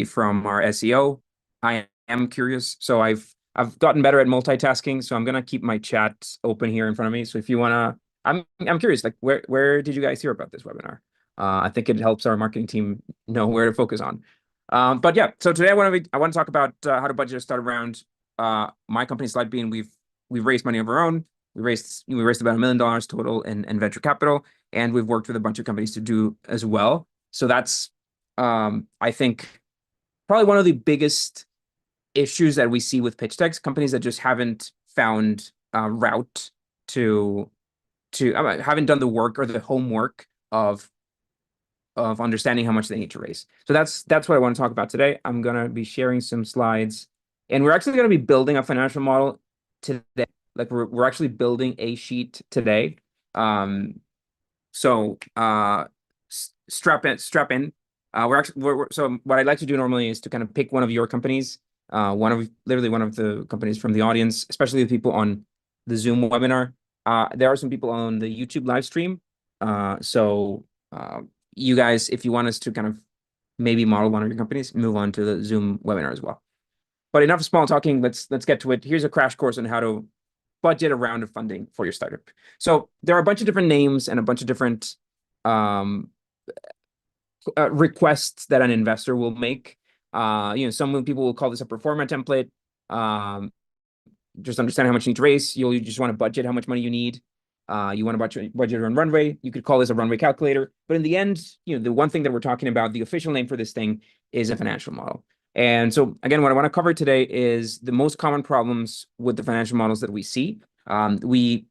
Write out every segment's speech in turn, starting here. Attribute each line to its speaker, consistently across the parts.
Speaker 1: from our SEO. I am curious, so I've gotten better at multitasking, so I'm gonna keep my chat open here in front of me. So if you wanna, I'm curious, like where did you guys hear about this webinar? I think it helps our marketing team know where to focus on. But yeah, so today I want to talk about how to budget a startup round. My company Slidebean, we've raised money of our own. We raised about $1 million total in venture capital, and we've worked with a bunch of companies to do as well. So that's I think probably one of the biggest issues that we see with pitch decks, companies that just haven't found a route to haven't done the work or the homework of understanding how much they need to raise. So that's what I want to talk about today. I'm gonna be sharing some slides, and we're actually gonna be building a financial model today. Like we're actually building a sheet today. So strap in. So what I'd like to do normally is to kind of pick one of your companies, one of the companies from the audience, especially the people on the Zoom webinar. There are some people on the YouTube live stream. So you guys, if you want us to kind of maybe model one of your companies, move on to the Zoom webinar as well. But enough small talking. Let's get to it. Here's a crash course on how to budget a round of funding for your startup. So there are a bunch of different names and a bunch of different requests that an investor will make. Some people will call this a pro forma template. Just understand how much you need to raise. You just want to budget how much money you need. You want to budget on runway. You could call this a runway calculator. But in the end, the one thing that we're talking about, the official name for this thing is a financial model. And so again, what I want to cover today is the most common problems with the financial models that we see. We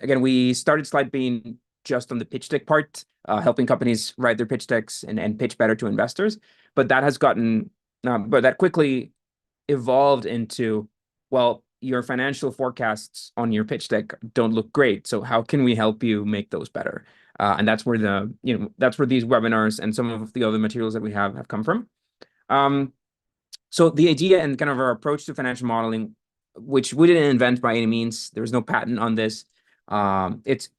Speaker 1: started Slidebean just on the pitch deck part, helping companies write their pitch decks and pitch better to investors. But that quickly evolved into, well, your financial forecasts on your pitch deck don't look great. So how can we help you make those better? And that's where that's where these webinars and some of the other materials that we have come from. So the idea and kind of our approach to financial modeling, which we didn't invent by any means, there was no patent on this. It's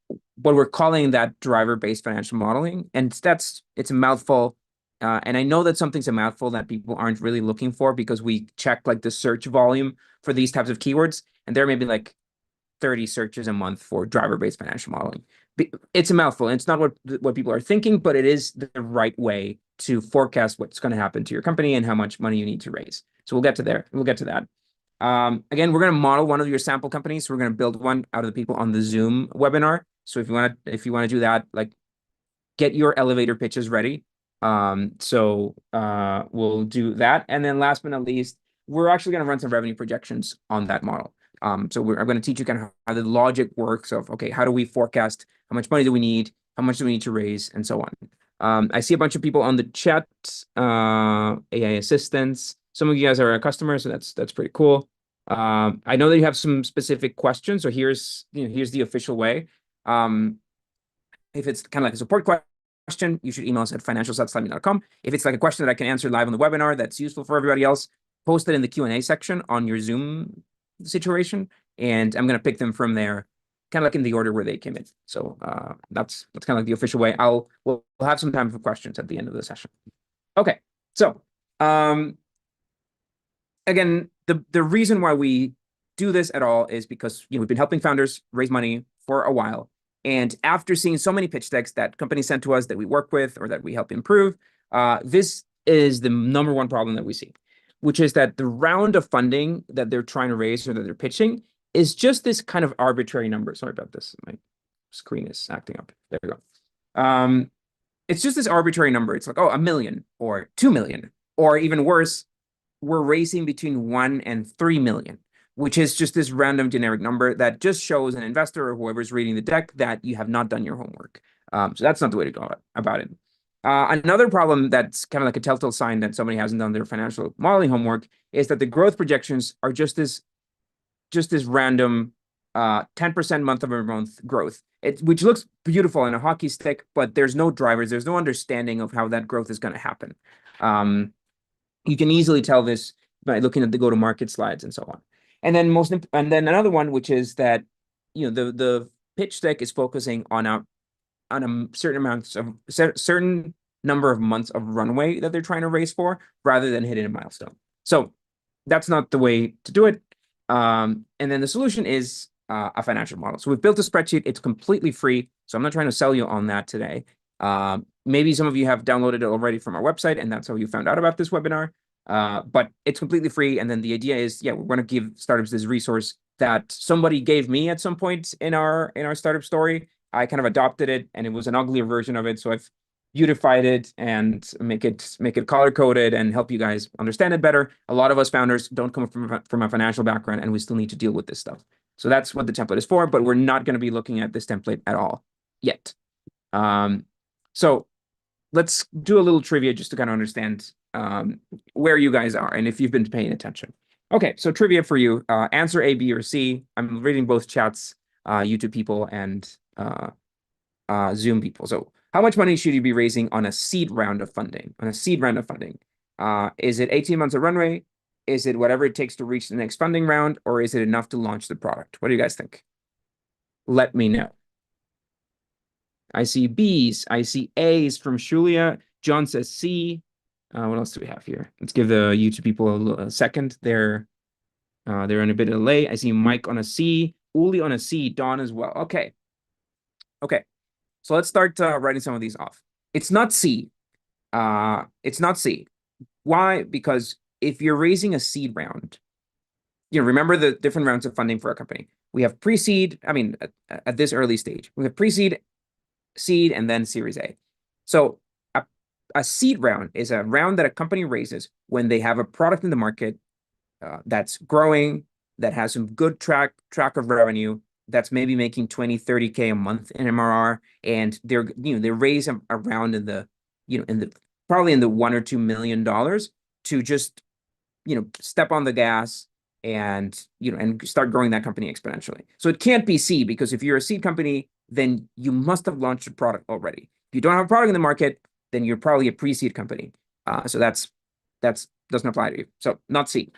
Speaker 1: what we're calling that driver-based financial modeling, and it's a mouthful. And I know that something's a mouthful that people aren't really looking for because we check like the search volume for these types of keywords, and there may be like 30 searches a month for driver-based financial modeling. It's a mouthful, and it's not what people are thinking, but it is the right way to forecast what's going to happen to your company and how much money you need to raise. So we'll get to there. We'll get to that. Again, we're going to model one of your sample companies. So we're going to build one out of the people on the Zoom webinar. So if you want to do that, like get your elevator pitches ready. So we'll do that. And then last but not least, we're actually going to run some revenue projections on that model. So I'm going to teach you kind of how the logic works of, okay, how do we forecast? How much money do we need? How much do we need to raise? And so on. I see a bunch of people on the chat, AI assistants. Some of you guys are our customers, so that's pretty cool. I know that you have some specific questions, so here's the official way. If it's kind of like a support question, you should email us at financials@slidebean.com. If it's like a question that I can answer live on the webinar that's useful for everybody else, post it in the Q&A section on your Zoom situation, and I'm going to pick them from there, kind of like in the order where they came in. So that's kind of like the official way. We'll have some time for questions at the end of the session. Okay, so again, the reason why we do this at all is because we've been helping founders raise money for a while. And after seeing so many pitch decks that companies sent to us that we work with or that we help improve, this is the number one problem that we see, which is that the round of funding that they're trying to raise or that they're pitching is just this kind of arbitrary number. Sorry about this. My screen is acting up. There we go. It's just this arbitrary number. It's like, oh, 1 million or 2 million, or even worse, we're raising between 1 and 3 million, which is just this random generic number that just shows an investor or whoever's reading the deck that you have not done your homework. So that's not the way to go about it. Another problem that's kind of like a telltale sign that somebody hasn't done their financial modeling homework is that the growth projections are just this random 10% month-over-month growth, which looks beautiful in a hockey stick, but there's no drivers. There's no understanding of how that growth is going to happen. You can easily tell this by looking at the go-to-market slides and so on. And then another one, which is that the pitch deck is focusing on a certain number of months of runway that they're trying to raise for, rather than hitting a milestone. So that's not the way to do it. And then the solution is a financial model. So we've built a spreadsheet. It's completely free. So I'm not trying to sell you on that today. Maybe some of you have downloaded it already from our website, and that's how you found out about this webinar. But it's completely free. And then the idea is, yeah, we're going to give startups this resource that somebody gave me at some point in our startup story. I kind of adopted it, and it was an uglier version of it. So I've beautified it and make it color coded and help you guys understand it better. A lot of us founders don't come from a financial background, and we still need to deal with this stuff. So that's what the template is for, but we're not going to be looking at this template at all yet. So let's do a little trivia just to kind of understand where you guys are and if you've been paying attention. Okay, so trivia for you. Answer A, B, or C. I'm reading both chats, YouTube people and Zoom people. So how much money should you be raising on a seed round of funding? Is it 18 months of runway? Is it whatever it takes to reach the next funding round? Or is it enough to launch the product? What do you guys think? Let me know. I see B's. I see A's from Shulia. John says C. What else do we have here? Let's give the YouTube people a second. They're in a bit of delay. I see Mike on a C. Uli on a C. Don as well. Okay. So let's start writing some of these off. It's not C. It's not C. Why? Because if you're raising a seed round, remember the different rounds of funding for a company. We have pre-seed. I mean, at this early stage, we have pre-seed, seed, and then Series A. So a seed round is a round that a company raises when they have a product in the market that's growing, that has some good track of revenue, that's maybe making 20, 30K a month in MRR, and they raise a round in the probably in the $1 or $2 million to just step on the gas and start growing that company exponentially. So it can't be C, because if you're a seed company, then you must have launched a product already. If you don't have a product in the market, then you're probably a pre-seed company. So that's doesn't apply to you. So not C.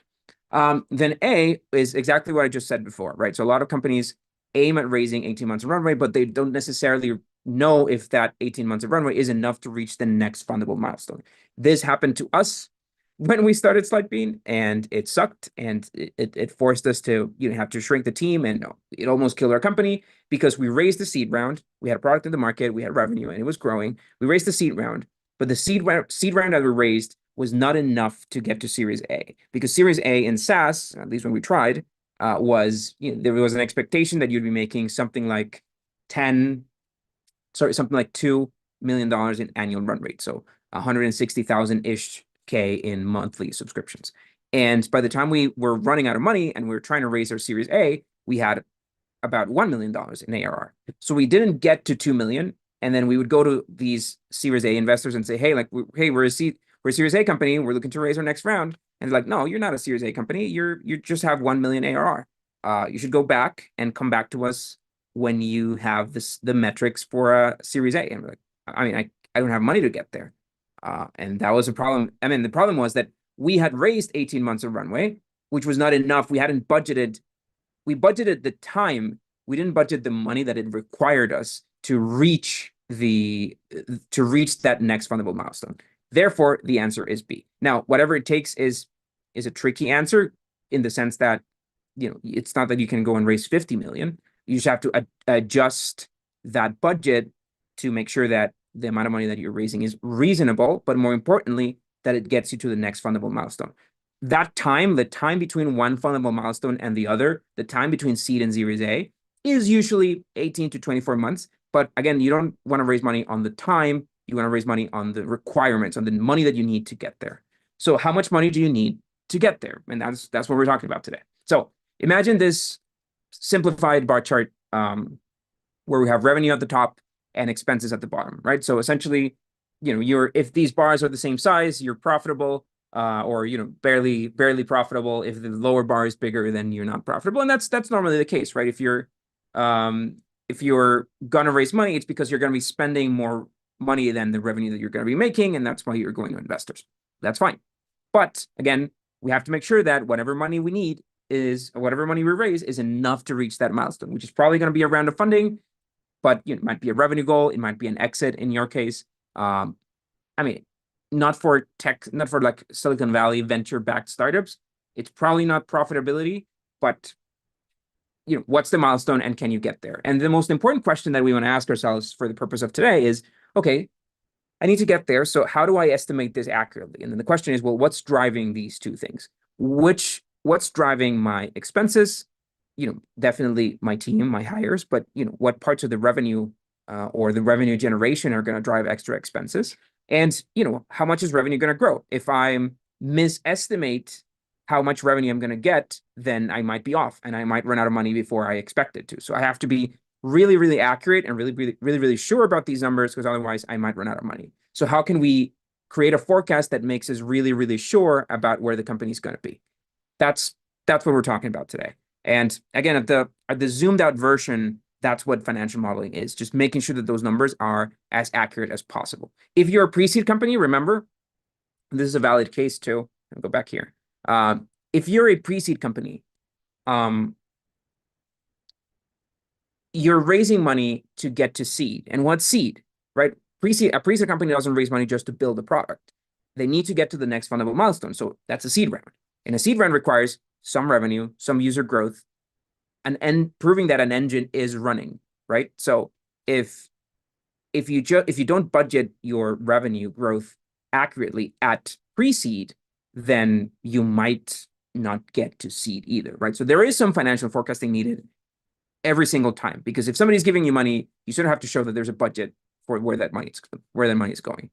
Speaker 1: Then A is exactly what I just said before, right? So a lot of companies aim at raising 18 months of runway, but they don't necessarily know if that 18 months of runway is enough to reach the next fundable milestone. This happened to us when we started Slidebean, and it sucked, and it forced us to have to shrink the team, and it almost killed our company because we raised the seed round. We had a product in the market, we had revenue, and it was growing. We raised the seed round, but the seed round that we raised was not enough to get to Series A, because Series A in SaaS, at least when we tried, was there was an expectation that you'd be making something like $2 million in annual run rate, so 160,000-ish K in monthly subscriptions. And by the time we were running out of money and we were trying to raise our Series A, we had about $1 million in ARR. So we didn't get to 2 million. And then we would go to these Series A investors and say, hey, we're a Series A company. We're looking to raise our next round. And they're like, no, you're not a Series A company. You just have 1 million ARR. You should go back and come back to us when you have the metrics for a Series A. And we're like, I don't have money to get there. And that was a problem. I mean, the problem was that we had raised 18 months of runway, which was not enough. We hadn't budgeted. We budgeted the time. We didn't budget the money that it required us to reach that next fundable milestone. Therefore, the answer is B. Now, whatever it takes is a tricky answer in the sense that it's not that you can go and raise 50 million. You just have to adjust that budget to make sure that the amount of money that you're raising is reasonable, but more importantly, that it gets you to the next fundable milestone. That time, the time between one fundable milestone and the other, the time between seed and Series A, is usually 18 to 24 months. But again, you don't want to raise money on the time. You want to raise money on the requirements, on the money that you need to get there. So how much money do you need to get there? And that's what we're talking about today. So imagine this simplified bar chart where we have revenue at the top and expenses at the bottom, right? So essentially, if these bars are the same size, you're profitable, or barely profitable. If the lower bar is bigger, then you're not profitable, and that's normally the case, right? If you're gonna raise money, it's because you're gonna be spending more money than the revenue that you're gonna be making, and that's why you're going to investors. That's fine, but again, we have to make sure that whatever money we raise is enough to reach that milestone, which is probably going to be a round of funding. But it might be a revenue goal, it might be an exit in your case. And I mean, not for tech, not for like Silicon Valley venture-backed startups. It's probably not profitability, but what's the milestone and can you get there? And the most important question that we want to ask ourselves for the purpose of today is, okay, I need to get there. So how do I estimate this accurately? And then the question is, well, what's driving these two things? What's driving my expenses? Definitely my team, my hires, but what parts of the revenue or the revenue generation are going to drive extra expenses? And how much is revenue going to grow? If I'm misestimate how much revenue I'm going to get, then I might be off and I might run out of money before I expected to. So I have to be really, really accurate and really sure about these numbers, because otherwise I might run out of money. So how can we create a forecast that makes us really, really sure about where the company's going to be? That's what we're talking about today. And again, at the zoomed out version, that's what financial modeling is, just making sure that those numbers are as accurate as possible. If you're a pre-seed company, remember, this is a valid case too. I'll go back here. If you're a pre-seed company, you're raising money to get to seed. And what's seed, right? A pre-seed company doesn't raise money just to build a product. They need to get to the next fundable milestone. So that's a seed round. And a seed round requires some revenue, some user growth, and proving that an engine is running, right? So if you don't budget your revenue growth accurately at pre-seed, then you might not get to seed either, right? So there is some financial forecasting needed every single time, because if somebody's giving you money, you sort of have to show that there's a budget for where that money is going.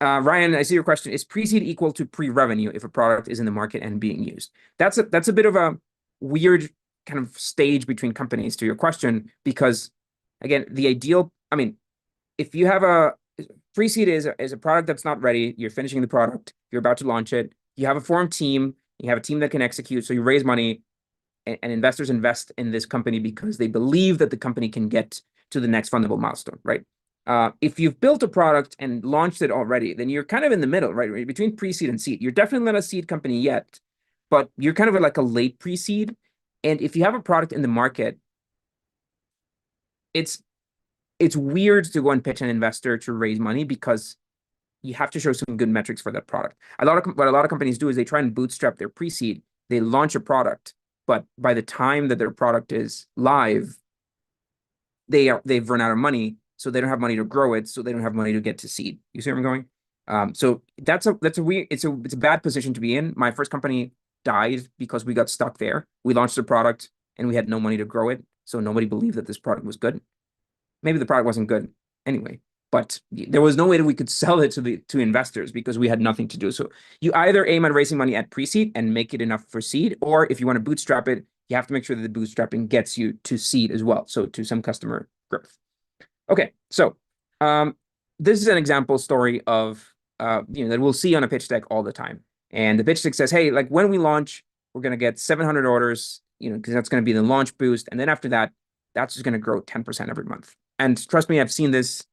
Speaker 1: Ryan, I see your question. Is pre-seed equal to pre-revenue if a product is in the market and being used? That's a bit of a weird kind of stage between companies to your question, because again, if you have a pre-seed is a product that's not ready, you're finishing the product, you're about to launch it, you have a formed team, you have a team that can execute, so you raise money, and investors invest in this company because they believe that the company can get to the next fundable milestone, right? If you've built a product and launched it already, then you're kind of in the middle, right? Between pre-seed and seed. You're definitely not a seed company yet, but you're kind of like a late pre-seed. And if you have a product in the market, it's weird to go and pitch an investor to raise money, because you have to show some good metrics for that product. What a lot of companies do is they try and bootstrap their pre-seed. They launch a product, but by the time that their product is live, they've run out of money, so they don't have money to grow it, so they don't have money to get to seed. You see where I'm going? So that's a weird, it's a bad position to be in. My first company died because we got stuck there. We launched the product and we had no money to grow it, so nobody believed that this product was good. Maybe the product wasn't good anyway, but there was no way that we could sell it to investors because we had nothing to do. So you either aim at raising money at pre-seed and make it enough for seed, or if you want to bootstrap it, you have to make sure that the bootstrapping gets you to seed as well, so to some customer growth. Okay, so this is an example story of that we'll see on a pitch deck all the time. And the pitch deck says, hey, like when we launch, we're going to get 700 orders, because that's going to be the launch boost. And then after that, that's just going to grow 10% every month. And trust me, I've seen this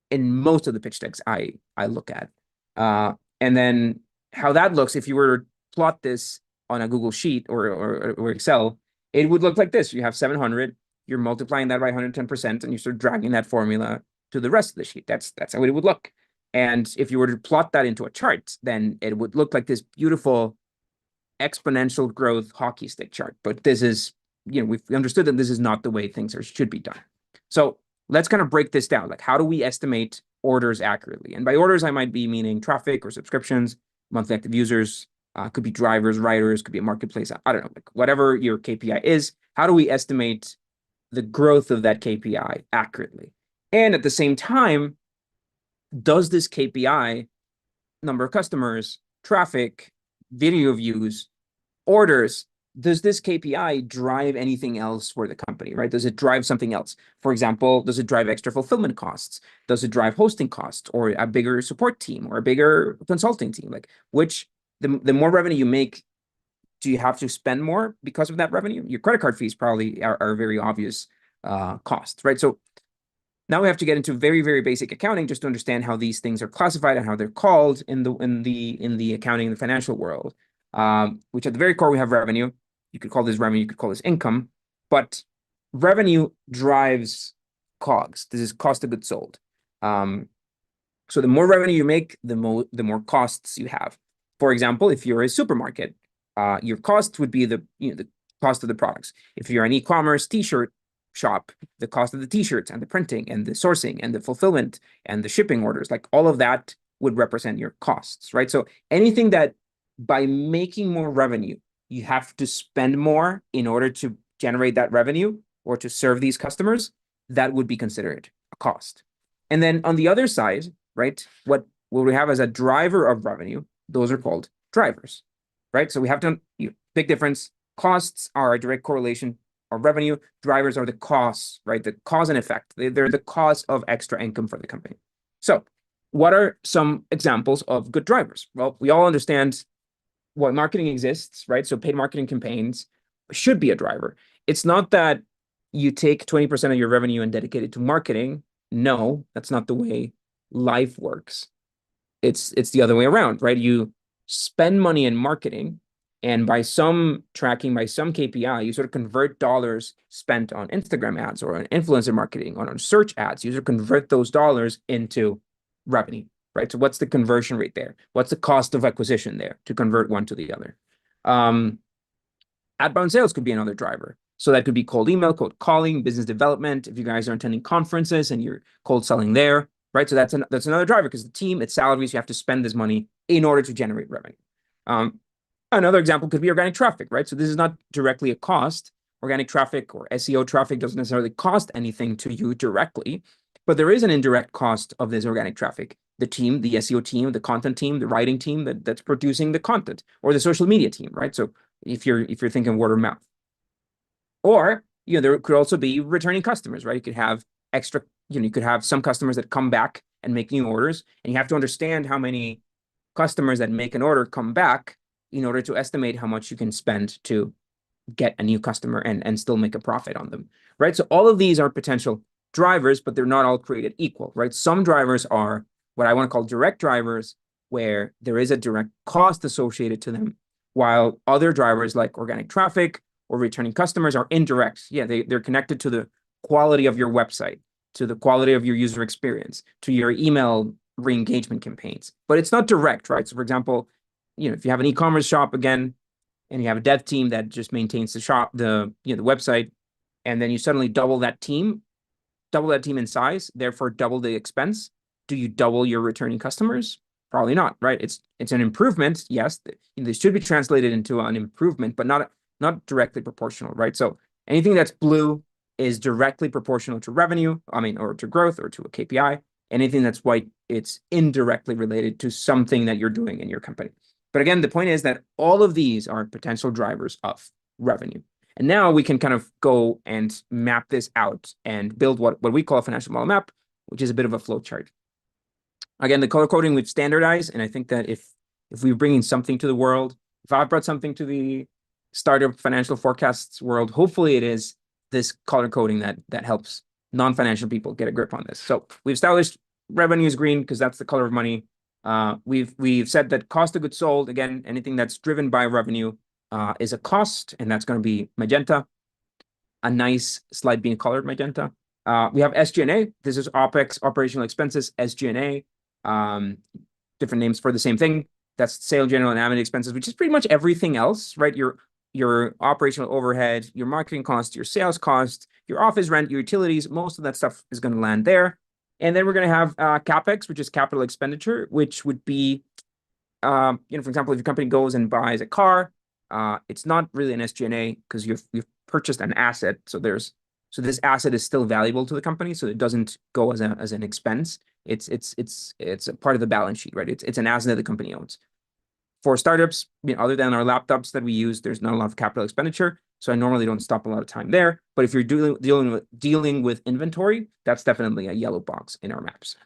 Speaker 1: in most of the pitch decks I look at. And then how that looks, if you were to plot this on a Google Sheet or Excel, it would look like this. You have 700, you're multiplying that by 110%, and you start dragging that formula to the rest of the sheet. That's how it would look. And if you were to plot that into a chart, then it would look like this beautiful exponential growth hockey stick chart. But this is, we've understood that this is not the way things should be done. So let's kind of break this down. Like, how do we estimate orders accurately? And by orders, I might be meaning traffic or subscriptions, monthly active users, could be drivers, riders, could be a marketplace. I don't know, like whatever your KPI is, how do we estimate the growth of that KPI accurately? And at the same time, does this KPI, number of customers, traffic, video views, orders, does this KPI drive anything else for the company, right? Does it drive something else? For example, does it drive extra fulfillment costs? Does it drive hosting costs, or a bigger support team, or a bigger consulting team? Like, the more revenue you make, do you have to spend more because of that revenue? Your credit card fees probably are very obvious costs, right? So now we have to get into very, very basic accounting just to understand how these things are classified and how they're called in the accounting, the financial world. Which at the very core, we have revenue. You could call this revenue, you could call this income, but revenue drives COGS. This is cost of goods sold. So the more revenue you make, the more costs you have. For example, if you're a supermarket, your cost would be the cost of the products. If you're an e-commerce t-shirt shop, the cost of the t-shirts and the printing and the sourcing and the fulfillment and the shipping orders, like all of that would represent your costs, right? So anything that by making more revenue, you have to spend more in order to generate that revenue or to serve these customers, that would be considered a cost. And then on the other side, right, what we have as a driver of revenue, those are called drivers, right? So we have to, big difference. Costs are a direct correlation of revenue. Drivers are the costs, right? The cause and effect. They're the cause of extra income for the company. So what are some examples of good drivers? Well, we all understand what marketing exists, right? So paid marketing campaigns should be a driver. It's not that you take 20% of your revenue and dedicate it to marketing. No, that's not the way life works. It's the other way around, right? You spend money in marketing, and by some tracking, by some KPI, you sort of convert dollars spent on Instagram ads or on influencer marketing or on search ads. You sort of convert those dollars into revenue, right? So what's the conversion rate there? What's the cost of acquisition there to convert one to the other? Outbound sales could be another driver. So that could be cold email, cold calling, business development. If you guys are attending conferences and you're cold selling there, right? So that's another driver, because the team, it's salaries. You have to spend this money in order to generate revenue. Another example could be organic traffic, right? So this is not directly a cost. Organic traffic or SEO traffic doesn't necessarily cost anything to you directly, but there is an indirect cost of this organic traffic. The team, the SEO team, the content team, the writing team that's producing the content, or the social media team, right? So if you're thinking word of mouth. Or, there could also be returning customers, right? You could have extra, you could have some customers that come back and make new orders, and you have to understand how many customers that make an order come back in order to estimate how much you can spend to get a new customer and still make a profit on them, right? So all of these are potential drivers, but they're not all created equal, right? Some drivers are what I want to call direct drivers, where there is a direct cost associated to them, while other drivers like organic traffic or returning customers are indirect. Yeah, they're connected to the quality of your website, to the quality of your user experience, to your email re-engagement campaigns, but it's not direct, right? So for example, if you have an e-commerce shop again, and you have a dev team that just maintains the shop, the website, and then you suddenly double that team in size, therefore double the expense. Do you double your returning customers? Probably not, right? It's an improvement. Yes, this should be translated into an improvement, but not directly proportional, right? So anything that's blue is directly proportional to revenue, or to growth or to a KPI. Anything that's white, it's indirectly related to something that you're doing in your company. But again, the point is that all of these are potential drivers of revenue. And now we can kind of go and map this out and build what we call a financial model map, which is a bit of a flow chart. Again, the color coding we've standardized, and I think that if we're bringing something to the world, if I brought something to the startup financial forecasts world, hopefully it is this color coding that helps non-financial people get a grip on this. So we've established revenue is green because that's the color of money. We've said that cost of goods sold, again, anything that's driven by revenue is a cost, and that's going to be magenta, a nice Slidebean colored magenta. We have SG&A. This is OPEX, operational expenses, SG&A, different names for the same thing. That's sales, general, and admin expenses, which is pretty much everything else, right? Your operational overhead, your marketing cost, your sales cost, your office rent, your utilities, most of that stuff is going to land there. And then we're going to have CapEx, which is capital expenditure, which would be, for example, if your company goes and buys a car, it's not really an SG&A because you've purchased an asset. So this asset is still valuable to the company, so it doesn't go as an expense. It's a part of the balance sheet, right? It's an asset that the company owns. For startups, other than our laptops that we use, there's not a lot of capital expenditure. So I normally don't stop a lot of time there. But if you're dealing with inventory, that's definitely a yellow box in our maps.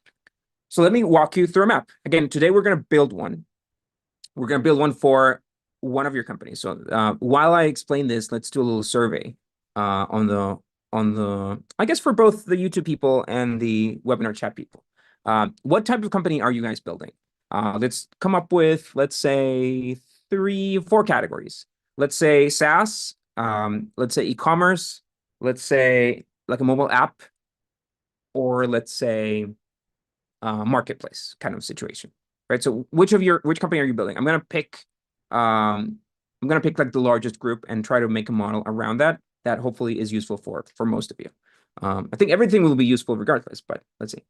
Speaker 1: So let me walk you through a map. Again, today we're going to build one. We're going to build one for one of your companies. So while I explain this, let's do a little survey on the I guess for both the YouTube people and the webinar chat people. What type of company are you guys building? Let's come up with, let's say, 3-4 categories. Let's say SaaS, let's say e-commerce, let's say like a mobile app, or let's say marketplace kind of situation, right? So which company are you building? I'm gonna pick like the largest group and try to make a model around that hopefully is useful for most of you. I think everything will be useful regardless, but let's see.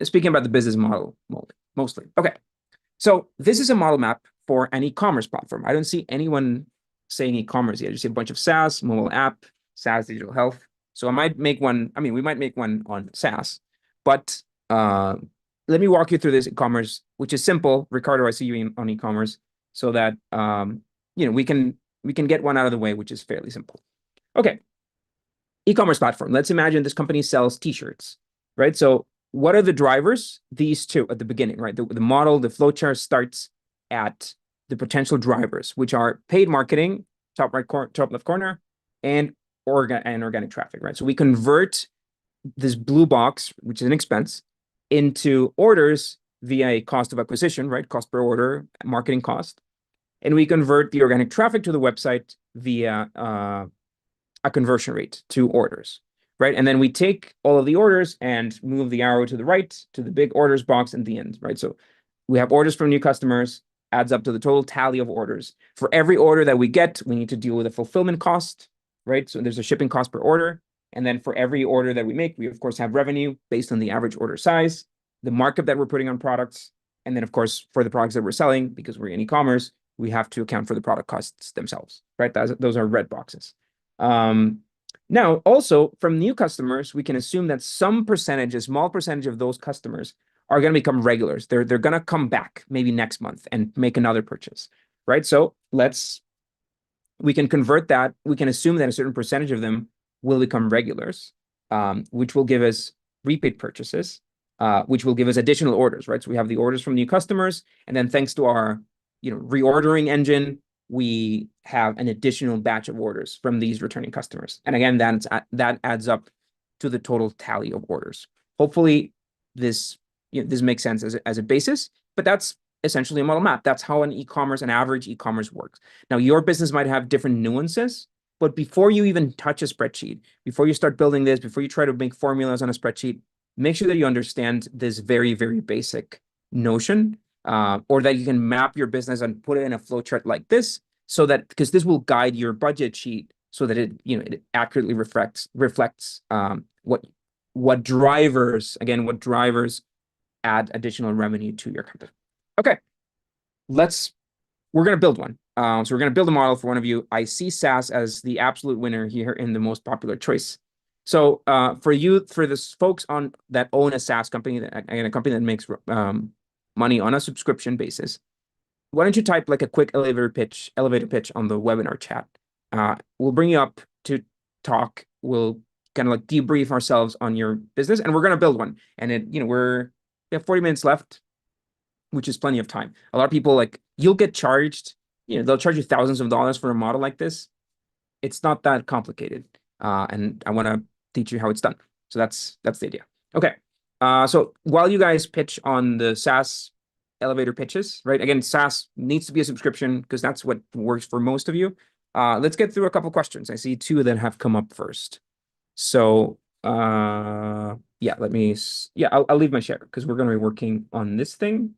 Speaker 1: Speaking about the business model mostly. Okay, so this is a model map for an e-commerce platform. I don't see anyone saying e-commerce yet. I just see a bunch of SaaS, mobile app, SaaS digital health. So I might make one. I mean, we might make one on SaaS, but let me walk you through this e-commerce, which is simple. Ricardo, I see you on e-commerce, so that we can get one out of the way, which is fairly simple. Okay, e-commerce platform. Let's imagine this company sells t-shirts, right? So what are the drivers? These two at the beginning, right? The model, the flowchart starts at the potential drivers, which are paid marketing, top left corner, and organic traffic, right? So we convert this blue box, which is an expense, into orders via a cost of acquisition, right? Cost per order, marketing cost. And we convert the organic traffic to the website via a conversion rate to orders, right? And then we take all of the orders and move the arrow to the right to the big orders box in the end, right? So we have orders from new customers, adds up to the total tally of orders. For every order that we get, we need to deal with a fulfillment cost, right? So there's a shipping cost per order. And then for every order that we make, we of course have revenue based on the average order size, the markup that we're putting on products. And then of course, for the products that we're selling, because we're in e-commerce, we have to account for the product costs themselves, right? Those are red boxes. Now, also from new customers, we can assume that some percentage, a small percentage of those customers are going to become regulars. They're going to come back maybe next month and make another purchase, right? So we can convert that. We can assume that a certain percentage of them will become regulars, which will give us repeat purchases, which will give us additional orders, right? So we have the orders from new customers, and then thanks to our reordering engine, we have an additional batch of orders from these returning customers. And again, that adds up to the total tally of orders. Hopefully this makes sense as a basis, but that's essentially a model map. That's how an average e-commerce works. Now, your business might have different nuances, but before you even touch a spreadsheet, before you start building this, before you try to make formulas on a spreadsheet, make sure that you understand this very, very basic notion, or that you can map your business and put it in a flowchart like this, so that, because this will guide your budget sheet so that it accurately reflects what drivers add additional revenue to your company. Okay, we're going to build one. So we're going to build a model for one of you. I see SaaS as the absolute winner here in the most popular choice. So for the folks that own a SaaS company, a company that makes money on a subscription basis, why don't you type like a quick elevator pitch on the webinar chat? We'll bring you up to talk. We'll kind of like debrief ourselves on your business, and we're going to build one. And we have 40 minutes left, which is plenty of time. A lot of people, you'll get charged, they'll charge you thousands of dollars for a model like this. It's not that complicated. And I want to teach you how it's done. So that's the idea. Okay. So while you guys pitch on the SaaS elevator pitches, right? Again, SaaS needs to be a subscription because that's what works for most of you. Let's get through a couple questions. I see two that have come up first. So I'll leave my share because we're going to be working on this thing,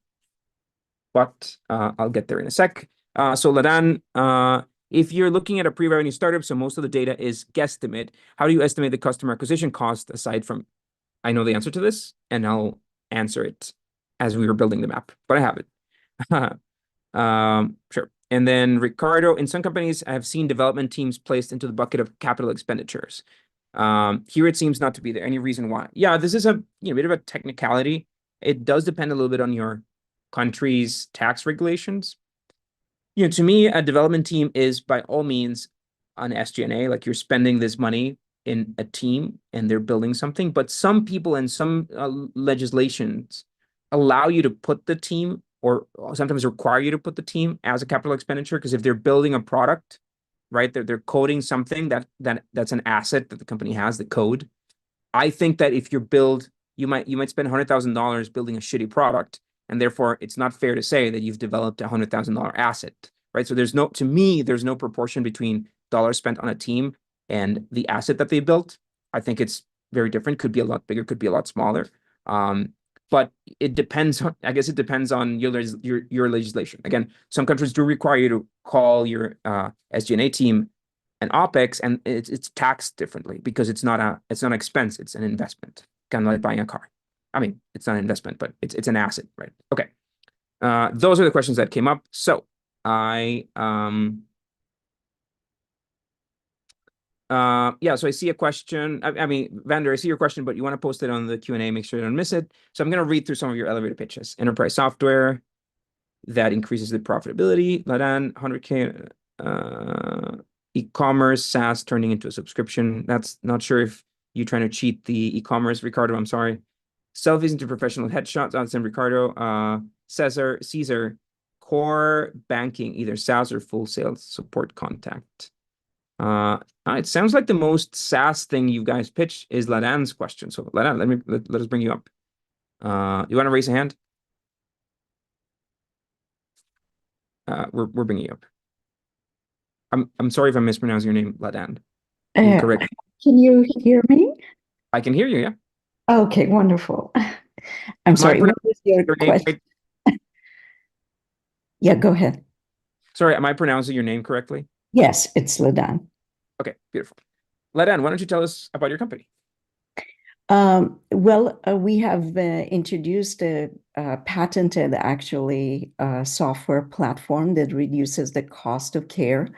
Speaker 1: but I'll get there in a sec. So Ladan, if you're looking at a pre-revenue startup, so most of the data is guesstimate, how do you estimate the customer acquisition cost aside from, I know the answer to this, and I'll answer it as we were building the map, but I have it. Sure. And then Ricardo, in some companies, I have seen development teams placed into the bucket of capital expenditures. Here it seems not to be there. Any reason why? Yeah, this is a bit of a technicality. It does depend a little bit on your country's tax regulations. To me, a development team is by all means an SG&A, like you're spending this money in a team and they're building something. But some people and some legislations allow you to put the team, or sometimes require you to put the team as a capital expenditure, because if they're building a product, right, they're coding something that's an asset that the company has, the code. I think that if you might spend $100,000 building a shitty product, and therefore it's not fair to say that you've developed a $100,000 asset, right? So there's no proportion between dollars spent on a team and the asset that they built. I think it's very different. Could be a lot bigger, could be a lot smaller. But it depends on, I guess it depends on your legislation. Again, some countries do require you to call your SG&A team an OpEx, and it's taxed differently because it's not an expense, it's an investment, kind of like buying a car. I mean, it's not an investment, but it's an asset, right? Okay. Those are the questions that came up. So I yeah, so I see a question. I mean, Vander, I see your question, but you want to post it on the Q&A, make sure you don't miss it. So I'm going to read through some of your elevator pitches. Enterprise software that increases the profitability. Ladan, 100K, e-commerce, SaaS turning into a subscription. That's not sure if you're trying to cheat the e-commerce, Ricardo. I'm sorry. Selfies into professional headshots on San Ricardo. Caesar, core banking, either SaaS or full sales support contact. It sounds like the most SaaS thing you guys pitched is Ladan's question. So Ladan, let us bring you up. You want to raise a hand? We're bringing you up. I'm sorry if I'm mispronouncing your name, Ladan. Incorrect.
Speaker 2: Can you hear me?
Speaker 1: I can hear you, yeah.
Speaker 2: Okay, wonderful. I'm
Speaker 1: Am I
Speaker 2: sorry, what was your
Speaker 1: your name
Speaker 2: question?
Speaker 1: right?
Speaker 2: Yeah, go ahead.
Speaker 1: Sorry, am I pronouncing your name correctly?
Speaker 2: Yes, it's Ladan.
Speaker 1: Okay, beautiful. Ladan, why don't you tell us about your company?
Speaker 2: We have introduced a patented, actually, software platform that reduces the cost of care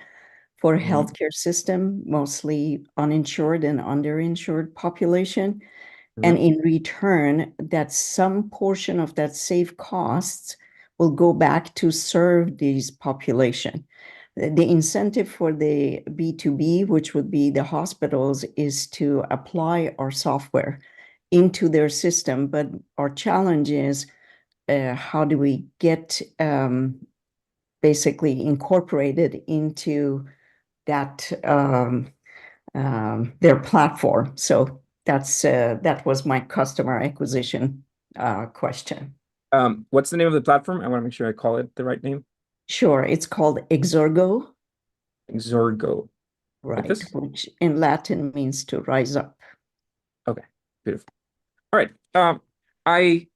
Speaker 2: for a healthcare system, mostly uninsured and underinsured population. And in return, that some portion of that saved costs will go back to serve these population. The incentive for the B2B, which would be the hospitals, is to apply our software into their system. But our challenge is how do we get basically incorporated into that their platform. So that was my customer acquisition question.
Speaker 1: What's the name of the platform? I want to make sure I call it the right name.
Speaker 2: Sure, it's called Exorgo,
Speaker 1: Xorgo. Like
Speaker 2: right,
Speaker 1: this?
Speaker 2: which in Latin means to rise up.
Speaker 1: Okay, beautiful. All right. I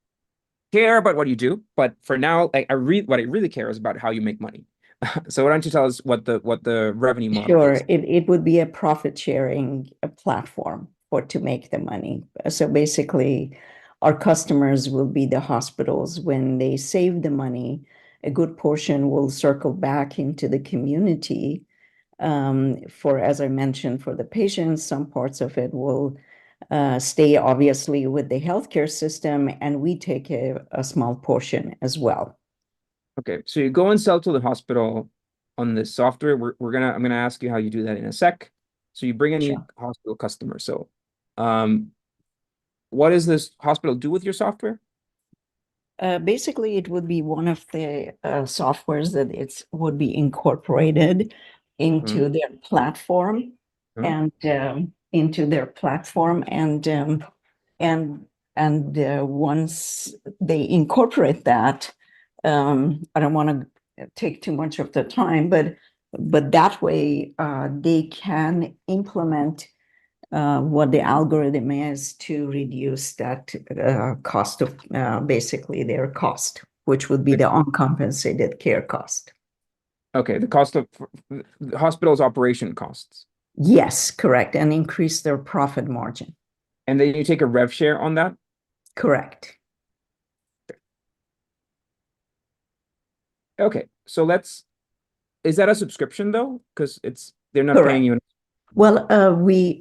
Speaker 1: care about what you do, but for now, what I really care is about how you make money. So why don't you tell us what the revenue model
Speaker 2: Sure,
Speaker 1: is?
Speaker 2: it would be a profit sharing platform for to make the money. So basically, our customers will be the hospitals. When they save the money, a good portion will circle back into the community. For, as I mentioned, for the patients, some parts of it will stay obviously with the healthcare system, and we take a small portion as well.
Speaker 1: Okay, so you go and sell to the hospital on this software. I'm gonna ask you how you do that in a sec. So you bring a new
Speaker 2: Sure.
Speaker 1: hospital customer. So, what does this hospital do with your software?
Speaker 2: Basically, it would be one of the softwares that it would be incorporated into their platform
Speaker 1: Mhm.
Speaker 2: and once they incorporate that, I don't want to take too much of the time, but that way they can implement what the algorithm is to reduce that cost of basically their cost, which would be the uncompensated care cost.
Speaker 1: Okay, the cost of the hospital's operation costs.
Speaker 2: Yes, correct. And increase their profit margin.
Speaker 1: And then you take a rev share on that?
Speaker 2: Correct.
Speaker 1: Okay, so is that a subscription though? Because they're not paying
Speaker 2: Correct.
Speaker 1: you.
Speaker 2: Well, we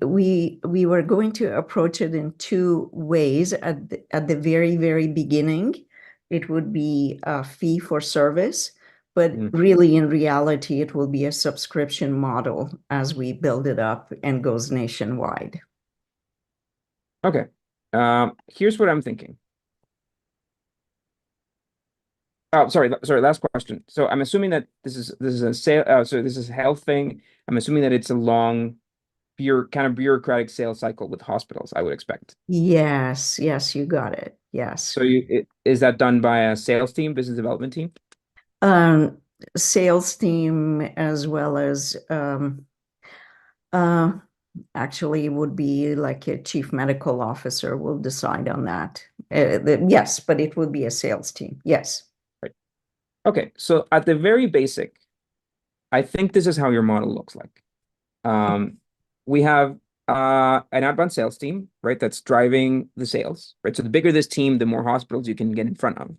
Speaker 2: were going to approach it in two ways. At the very, very beginning, it would be a fee for service, but really in reality, it will be a subscription model as we build it up and goes nationwide.
Speaker 1: Okay. Here's what I'm thinking. Oh, sorry, last question. So I'm assuming that this is a sale, so this is a health thing. I'm assuming that it's a long, kind of bureaucratic sales cycle with hospitals, I would expect.
Speaker 2: Yes, yes, you got it. Yes.
Speaker 1: So is that done by a sales team, business development team?
Speaker 2: Um, Sales team as well as actually would be like a chief medical officer will decide on that. Yes, but it would be a sales team. Yes.
Speaker 1: Right. Okay, so at the very basic, I think this is how your model looks like. We have an outbound sales team, right? That's driving the sales, right? So the bigger this team, the more hospitals you can get in front of.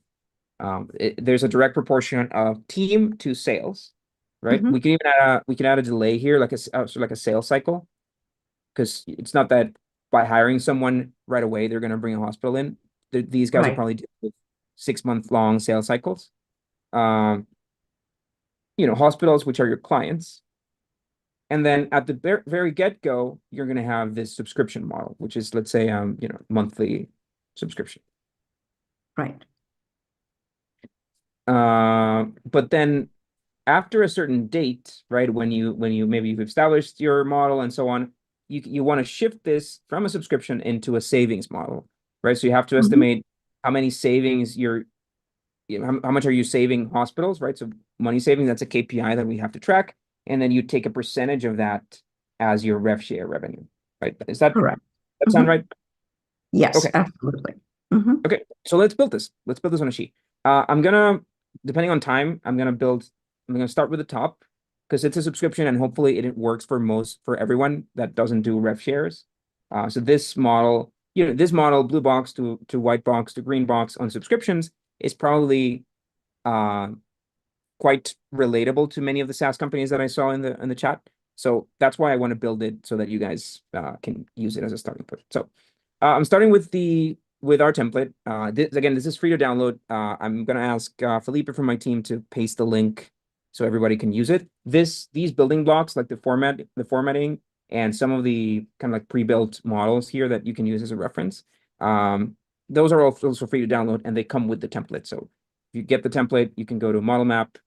Speaker 1: There's a direct proportion of team to sales, right?
Speaker 2: Mhm.
Speaker 1: We can even add a delay here, like sort of like a sales cycle, because it's not that by hiring someone right away they're going to bring a hospital in. These guys are
Speaker 2: Right.
Speaker 1: probably dealing with 6 month long sales cycles. Um, hospitals, which are your clients. And then at the very get-go, you're going to have this subscription model, which is, let's say, monthly subscription.
Speaker 2: Right.
Speaker 1: But then after a certain date, right, when you maybe you've established your model and so on, you want to shift this from a subscription into a savings model, right? So you have to
Speaker 2: Mhm.
Speaker 1: estimate how many savings how much are you saving hospitals, right? So money saving, that's a KPI that we have to track, and then you take a percentage of that as your rev share revenue, right?
Speaker 2: Correct.
Speaker 1: That sound
Speaker 2: Mhm.
Speaker 1: right?
Speaker 2: Yes,
Speaker 1: Okay.
Speaker 2: absolutely. Mhm.
Speaker 1: Okay, so let's build this. Let's build this on a sheet. Depending on time, I'm gonna start with the top because it's a subscription and hopefully it works for everyone that doesn't do rev shares. So this model, blue box to white box to green box on subscriptions is probably uh, quite relatable to many of the SaaS companies that I saw in the chat. So that's why I want to build it so that you guys can use it as a starting point. So I'm starting with our template. This is free to download. I'm gonna ask Felipe from my team to paste the link so everybody can use it. These building blocks, like the formatting, and some of the kind of like pre-built models here that you can use as a reference. Those are also free to download, and they come with the template. So if you get the template, you can go to model map,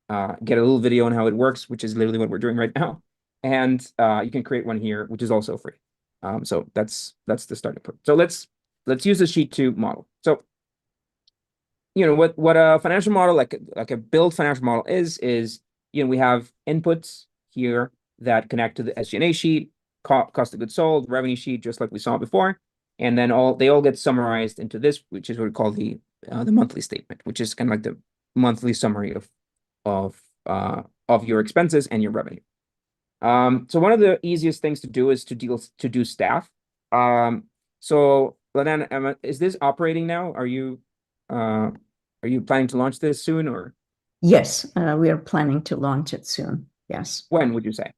Speaker 1: get a little video on how it works, which is literally what we're doing right now, and you can create one here, which is also free. So that's the starting point. So let's use the sheet to model. So what a financial model, like a build financial model is we have inputs here that connect to the SG&A sheet, cost of goods sold, revenue sheet, just like we saw before, and then they all get summarized into this, which is what we call the monthly statement, which is kind of like the monthly summary of of your expenses and your revenue. So one of the easiest things to do is to do staff. So Ladan, is this operating now? Are you planning to launch this soon, or
Speaker 2: Yes, we are planning to launch it soon. Yes.
Speaker 1: when would you say?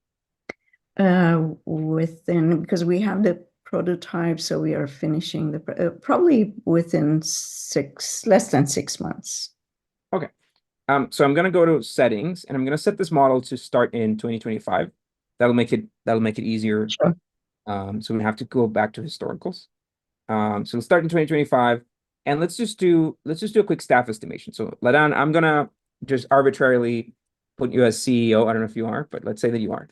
Speaker 2: Because we have the prototype, so we are finishing probably within less than 6 months.
Speaker 1: Okay. So I'm gonna go to settings and I'm gonna set this model to start in 2025. That'll make it easier.
Speaker 2: Sure.
Speaker 1: So we have to go back to historicals. So let's start in 2025, and let's just do a quick staff estimation. So Ladan, I'm gonna just arbitrarily put you as CEO. I don't know if you are, but let's say that you are.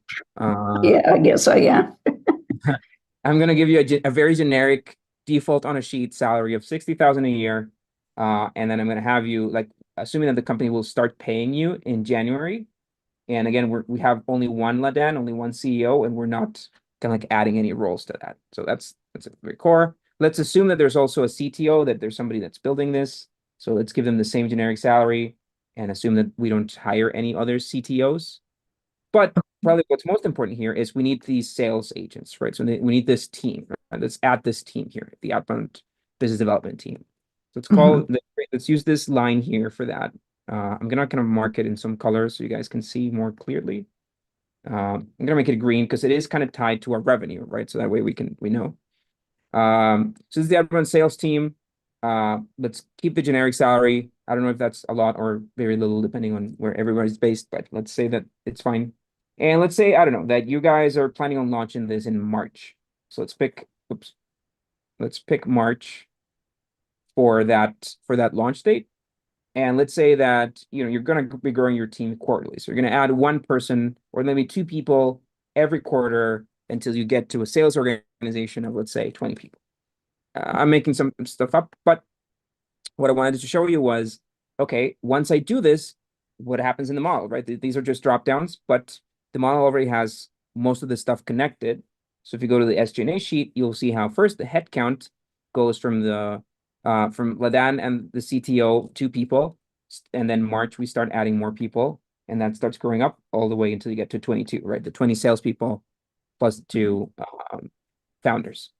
Speaker 2: Yeah, I guess I am.
Speaker 1: I'm gonna give you a very generic default on a sheet salary of 60,000 a year, and then I'm gonna have you, like, assuming that the company will start paying you in January. And again, we have only one Ladan, only one CEO, and we're not kind of like adding any roles to that. So that's a very core. Let's assume that there's also a CTO, that there's somebody that's building this. So let's give them the same generic salary and assume that we don't hire any other CTOs. But probably what's most important here is we need these sales agents, right? So we need this team, right? Let's add this team here, the outbound business development team. So
Speaker 2: Mhm.
Speaker 1: let's use this line here for that. I'm gonna kind of mark it in some colors so you guys can see more clearly. I'm gonna make it green because it is kind of tied to our revenue, right? So that way we know. So this is the outbound sales team. Let's keep the generic salary. I don't know if that's a lot or very little, depending on where everybody's based, but let's say that it's fine. And let's say, I don't know, that you guys are planning on launching this in March. So let's pick March for that launch date. And let's say that you're going to be growing your team quarterly. So you're going to add one person or maybe two people every quarter until you get to a sales organization of, let's say, 20 people. I'm making some stuff up, but what I wanted to show you was, okay, once I do this, what happens in the model, right? These are just drop downs, but the model already has most of the stuff connected. So if you go to the SG&A sheet, you'll see how first the headcount goes from the from Ladan and the CTO, 2 people. And then March, we start adding more people. And that starts growing up all the way until you get to 22, right? The 20 salespeople plus 2 founders.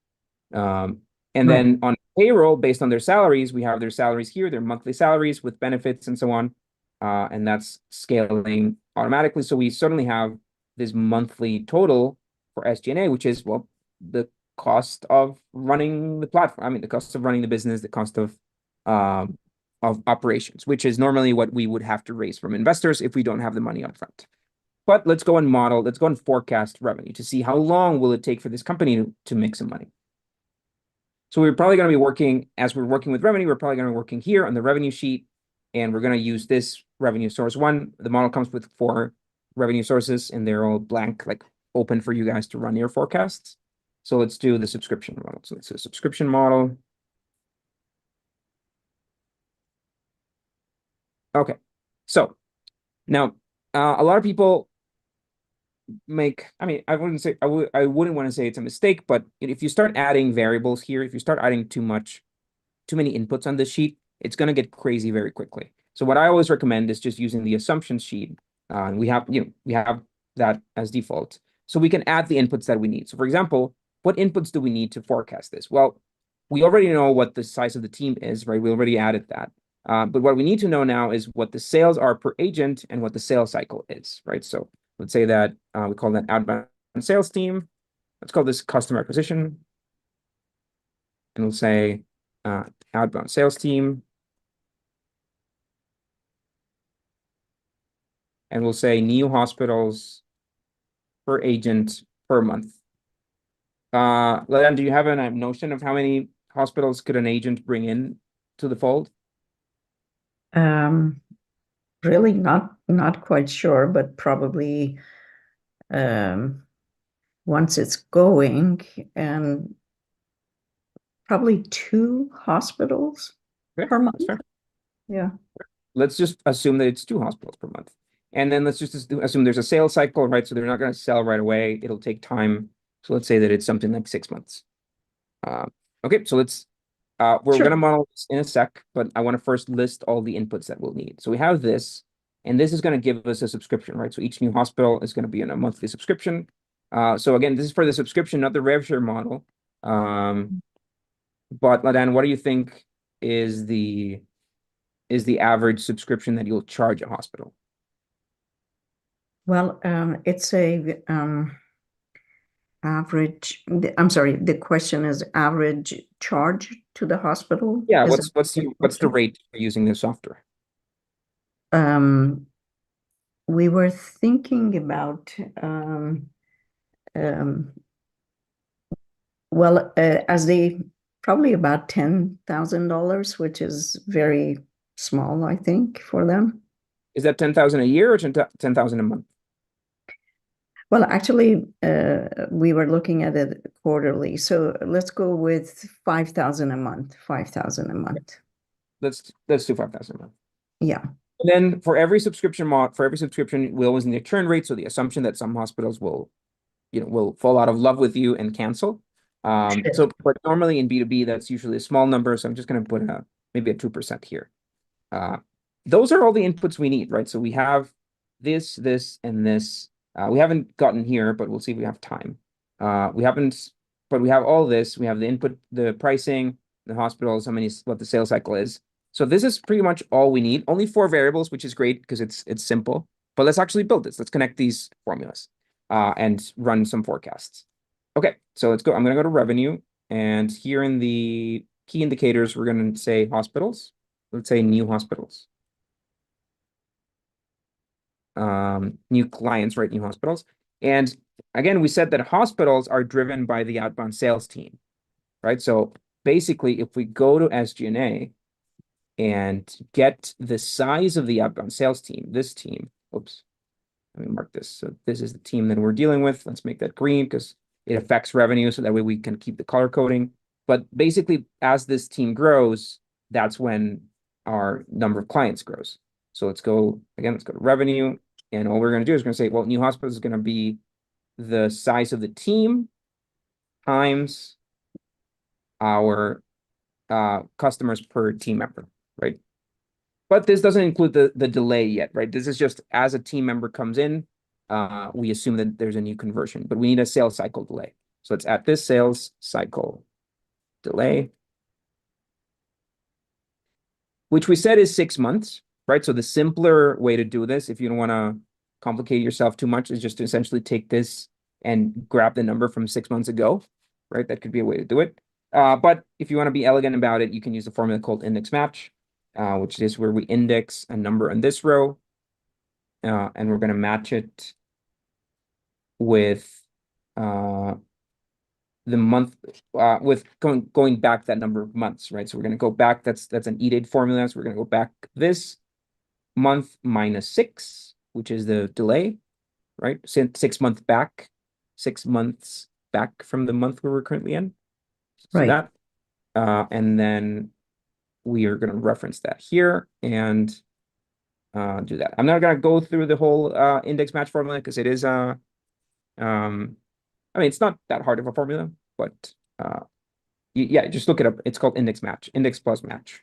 Speaker 1: And
Speaker 2: Right.
Speaker 1: then on payroll, based on their salaries, we have their salaries here, their monthly salaries with benefits and so on. And that's scaling automatically. So we certainly have this monthly total for SG&A, which is, well, the cost of running the platform. I mean, the cost of running the business, the cost of operations, which is normally what we would have to raise from investors if we don't have the money up front. But let's go and forecast revenue to see how long will it take for this company to make some money. So we're probably going to be working, as we're working with revenue, we're probably going to be working here on the revenue sheet, and we're going to use this revenue source 1. The model comes with 4 revenue sources, and they're all blank, like open for you guys to run your forecasts. So let's do the subscription model. So it's a subscription model. Okay, so now a lot of people I mean, I wouldn't want to say it's a mistake, but if you start adding variables here, if you start adding too many inputs on this sheet, it's going to get crazy very quickly. So what I always recommend is just using the assumptions sheet. We have that as default. So we can add the inputs that we need. So for example, what inputs do we need to forecast this? Well, we already know what the size of the team is, right? We already added that. But what we need to know now is what the sales are per agent and what the sales cycle is, right? So let's say that we call that outbound sales team. Let's call this customer acquisition. And we'll say outbound sales team. And we'll say new hospitals per agent per month. Leland, do you have a notion of how many hospitals could an agent bring in to the fold?
Speaker 2: Really not quite sure, but probably once it's going, and probably 2 hospitals
Speaker 1: Okay,
Speaker 2: per
Speaker 1: that's
Speaker 2: month.
Speaker 1: fair.
Speaker 2: Yeah.
Speaker 1: Let's just assume that it's 2 hospitals per month. And then let's just assume there's a sales cycle, right? So they're not going to sell right away. It'll take time. So let's say that it's something like 6 months. Okay, so we're
Speaker 2: Sure.
Speaker 1: going to model this in a sec, but I want to first list all the inputs that we'll need. So we have this, and this is going to give us a subscription, right? So each new hospital is going to be in a monthly subscription. So again, this is for the subscription, not the rev share model. But Ladan, what do you think is the average subscription that you'll charge a hospital?
Speaker 2: Well, it's a average. I'm sorry, the question is average charge to the hospital.
Speaker 1: Yeah,
Speaker 2: Is
Speaker 1: what's
Speaker 2: that the
Speaker 1: what's the
Speaker 2: question?
Speaker 1: rate for using this software?
Speaker 2: Um, we were thinking about um, well, as they probably about $10,000, which is very small, I think, for them.
Speaker 1: Is that 10,000 a year or 10,000 a month?
Speaker 2: Well, actually, we were looking at it quarterly, so let's go with 5,000 a month. 5,000 a month.
Speaker 1: Let's do 5,000 a month.
Speaker 2: Yeah.
Speaker 1: And then for every subscription, we always need a churn rate. So the assumption that some hospitals will fall out of love with you and cancel.
Speaker 2: Sure.
Speaker 1: But normally in B2B, that's usually a small number. So I'm just going to put maybe a 2% here. Those are all the inputs we need, right? So we have this, and this. We haven't gotten here, but we'll see if we have time. We haven't, but we have all this. We have the input, the pricing, the hospitals, what the sales cycle is. So this is pretty much all we need. Only 4 variables, which is great because it's simple. But let's actually build this. Let's connect these formulas and run some forecasts. Okay, so let's go. I'm going to go to revenue. And here in the key indicators, we're going to say hospitals. Let's say new hospitals. New clients, right? New hospitals. And again, we said that hospitals are driven by the outbound sales team, right? So basically, if we go to SG&A and get the size of the outbound sales team, this team, oops, let me mark this. So this is the team that we're dealing with. Let's make that green because it affects revenue. So that way we can keep the color coding. But basically, as this team grows, that's when our number of clients grows. So let's go to revenue. And all we're going to do is going to say, well, new hospitals is going to be the size of the team times our customers per team member, right? But this doesn't include the delay yet, right? This is just as a team member comes in, we assume that there's a new conversion, but we need a sales cycle delay. So it's at this sales cycle delay, which we said is 6 months, right? So the simpler way to do this, if you don't want to complicate yourself too much, is just to essentially take this and grab the number from 6 months ago, right? That could be a way to do it. But if you want to be elegant about it, you can use a formula called index match, which is where we index a number in this row, and we're going to match it with the month, with going back that number of months, right? So we're going to go back. That's an E-date formula. So we're going to go back this month minus 6, which is the delay, right? 6 months back, 6 months back from the month where we're currently in. So
Speaker 2: Right.
Speaker 1: that, and then we are going to reference that here and do that. I'm not going to go through the whole index match formula because it is I mean, it's not that hard of a formula, but yeah, just look it up. It's called index match, index plus match.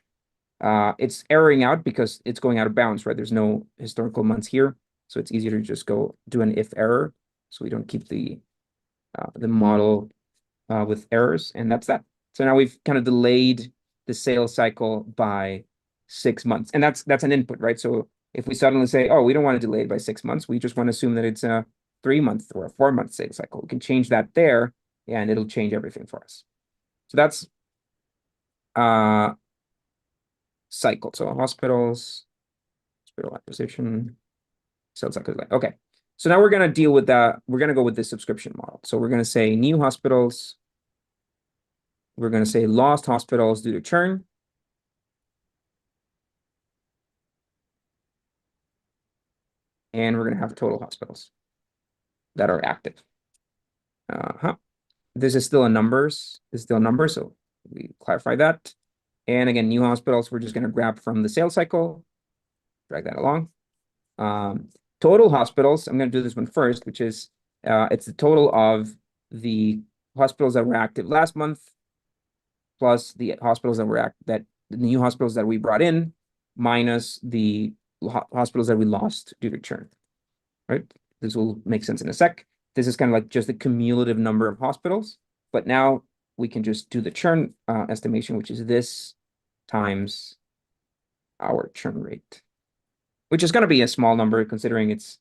Speaker 1: It's erroring out because it's going out of bounds, right? There's no historical months here, so it's easier to just go do an if error, so we don't keep the model with errors, and that's that. So now we've kind of delayed the sales cycle by 6 months, and that's an input, right? So if we suddenly say, oh, we don't want to delay it by 6 months, we just want to assume that it's a 3 month or a 4 month sales cycle. We can change that there, and it'll change everything for us. So that's cycle. So hospitals, hospital acquisition, sales cycle. Okay. So now we're going to deal with that. We're going to go with the subscription model. So we're going to say new hospitals. We're going to say lost hospitals due to churn. And we're going to have total hospitals that are active. This is still a numbers. This is still a number, so we clarify that. And again, new hospitals, we're just going to grab from the sales cycle, drag that along. Total hospitals, I'm going to do this one first, which is it's the total of the hospitals that were active last month plus the hospitals that were the new hospitals that we brought in minus the hospitals that we lost due to churn, right? This will make sense in a sec. This is kind of like just the cumulative number of hospitals, but now we can just do the churn estimation, which is this times our churn rate, which is going to be a small number considering it's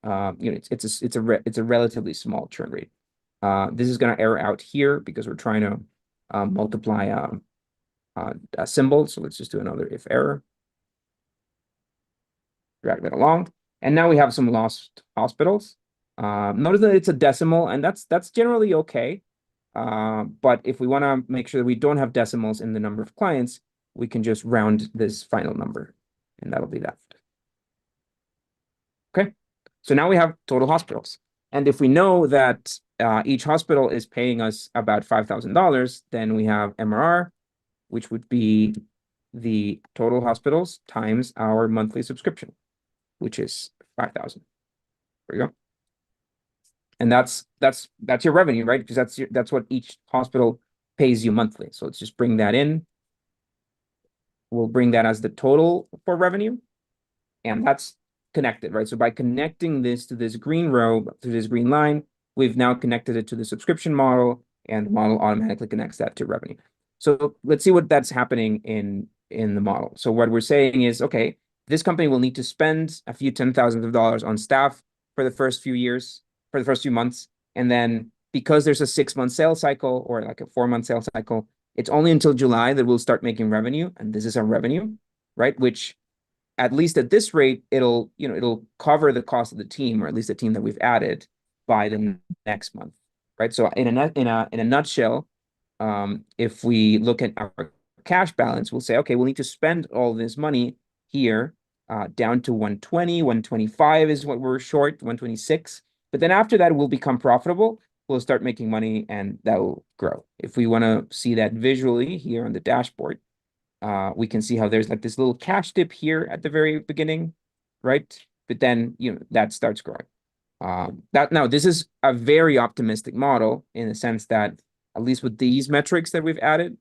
Speaker 1: it's a relatively small churn rate. This is going to error out here because we're trying to multiply a symbol. So let's just do another if error. Drag that along, and now we have some lost hospitals. Notice that it's a decimal, and that's generally okay. But if we want to make sure that we don't have decimals in the number of clients, we can just round this final number, and that'll be that. Okay, so now we have total hospitals. And if we know that each hospital is paying us about $5,000, then we have MRR, which would be the total hospitals times our monthly subscription, which is 5,000. There you go. And that's your revenue, right? Because that's what each hospital pays you monthly. So let's just bring that in. We'll bring that as the total for revenue, and that's connected, right? So by connecting this to this green row, to this green line, we've now connected it to the subscription model, and the model automatically connects that to revenue. So let's see what that's happening in the model. So what we're saying is, okay, this company will need to spend a few $10,000s on staff for the first few years, for the first few months. And then because there's a 6-month sales cycle or like a 4-month sales cycle, it's only until July that we'll start making revenue. And this is our revenue, right? Which at least at this rate, it'll cover the cost of the team, or at least the team that we've added by the next month, right? So in a nutshell, if we look at our cash balance, we'll say, okay, we'll need to spend all this money here down to 120, 125 is what we're short, 126. But then after that, we'll become profitable. We'll start making money, and that will grow. If we want to see that visually here on the dashboard, we can see how there's like this little cash dip here at the very beginning, right? But then, that starts growing. Now, this is a very optimistic model in the sense that, at least with these metrics that we've added,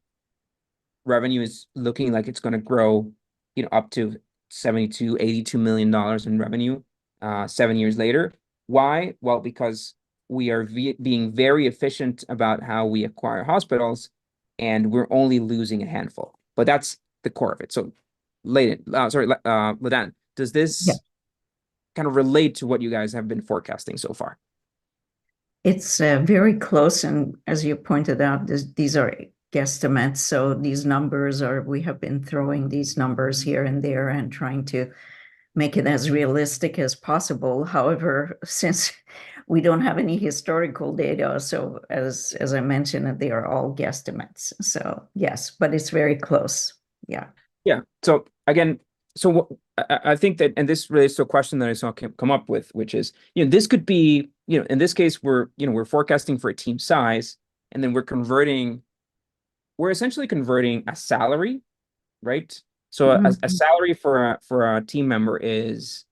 Speaker 1: revenue is looking like it's going to grow, up to 72, $82 million in revenue 7 years later. Why? Well, because we are being very efficient about how we acquire hospitals, and we're only losing a handful. But that's the core of it. So, Ladan, does
Speaker 2: Yeah.
Speaker 1: this kind of relate to what you guys have been forecasting so far?
Speaker 2: It's very close, and as you pointed out, these are guesstimates. So these numbers we have been throwing these numbers here and there and trying to make it as realistic as possible. However, since we don't have any historical data, so as I mentioned, they are all guesstimates. So yes, but it's very close. Yeah.
Speaker 1: Yeah. So again, I think that, and this relates to a question that I saw come up with, which is, this could be, in this case, we're forecasting for a team size, and then we're essentially converting a salary, right? So a salary for a team member is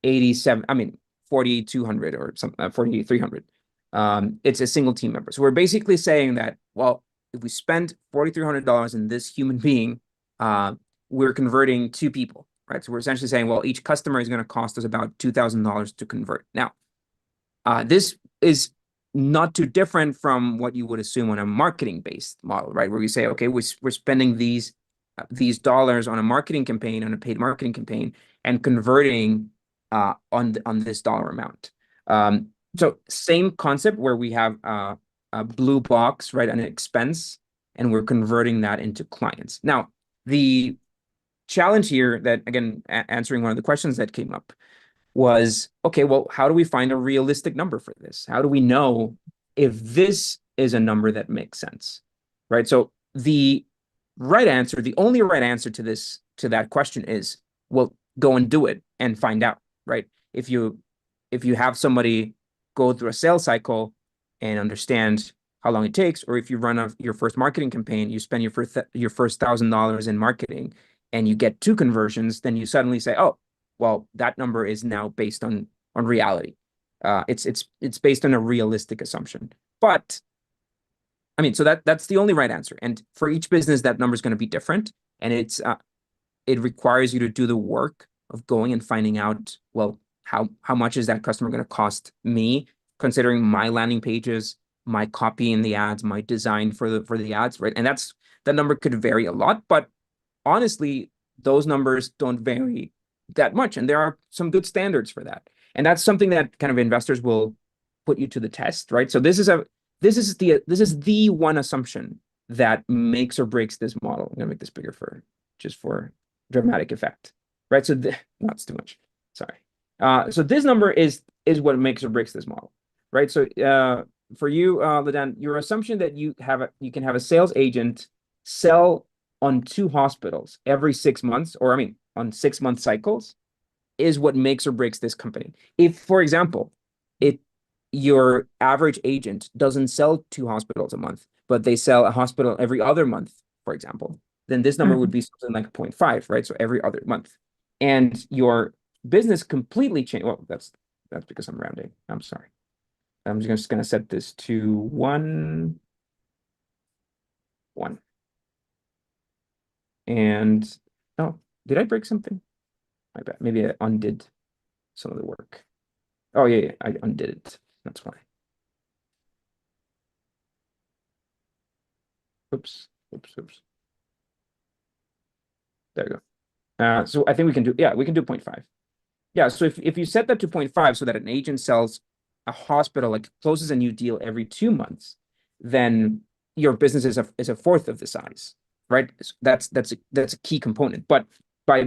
Speaker 1: 87, I mean, 4,200 or something, 4,300. It's a single team member. So we're basically saying that, well, if we spend $4,300 in this human being, we're converting two people, right? So we're essentially saying, well, each customer is going to cost us about $2,000 to convert. Now, this is not too different from what you would assume on a marketing-based model, right? Where you say, okay, we're spending these dollars on a marketing campaign, on a paid marketing campaign, and converting on this dollar amount. So same concept where we have a blue box, right, an expense, and we're converting that into clients. Now, the challenge here that, again, answering one of the questions that came up was, okay, well, how do we find a realistic number for this? How do we know if this is a number that makes sense, right? So the only right answer to that question is, well, go and do it and find out, right? If you have somebody go through a sales cycle and understand how long it takes, or if you run your first marketing campaign, you spend your first $1,000 in marketing, and you get two conversions, then you suddenly say, oh, well, that number is now based on reality. It's based on a realistic assumption. But I mean, so that's the only right answer. And for each business, that number is going to be different, and it requires you to do the work of going and finding out, well, how much is that customer going to cost me, considering my landing pages, my copy in the ads, my design for the ads, right? And that number could vary a lot, but honestly, those numbers don't vary that much, and there are some good standards for that. And that's something that kind of investors will put you to the test, right? So this is the one assumption that makes or breaks this model. I'm gonna make this bigger for dramatic effect, right? So that's too much. Sorry. So this number is what makes or breaks this model, right? So for you, Ladan, your assumption that you can have a sales agent sell on 2 hospitals every 6 months, or I mean, on 6-month cycles, is what makes or breaks this company. If, for example, your average agent doesn't sell 2 hospitals a month, but they sell a hospital every other month, for example, then this number would be something like 0.5, right? So every other month. And your business completely changed. Well, that's because I'm rounding. I'm sorry. I'm just going to set this to 1. And oh, did I break something? My bad. Maybe I undid some of the work. Oh, yeah, I undid it. That's why. Oops. There you go. So I think we can do 0.5. Yeah, so if you set that to 0.5 so that an agent sells a hospital, like closes a new deal every 2 months, then your business is a fourth of the size, right? That's a key component. But by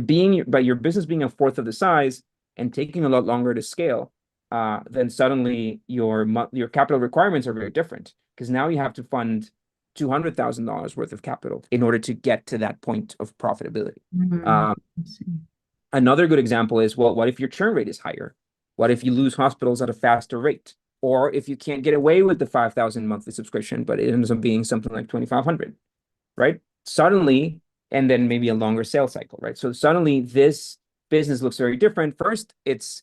Speaker 1: your business being a fourth of the size and taking a lot longer to scale, then suddenly your capital requirements are very different, because now you have to fund $200,000 worth of capital in order to get to that point of profitability. Another good example is, well, what if your churn rate is higher? What if you lose hospitals at a faster rate? Or if you can't get away with the 5,000 monthly subscription, but it ends up being something like 2,500, right? Suddenly, and then maybe a longer sales cycle, right? So suddenly this business looks very different. First, it's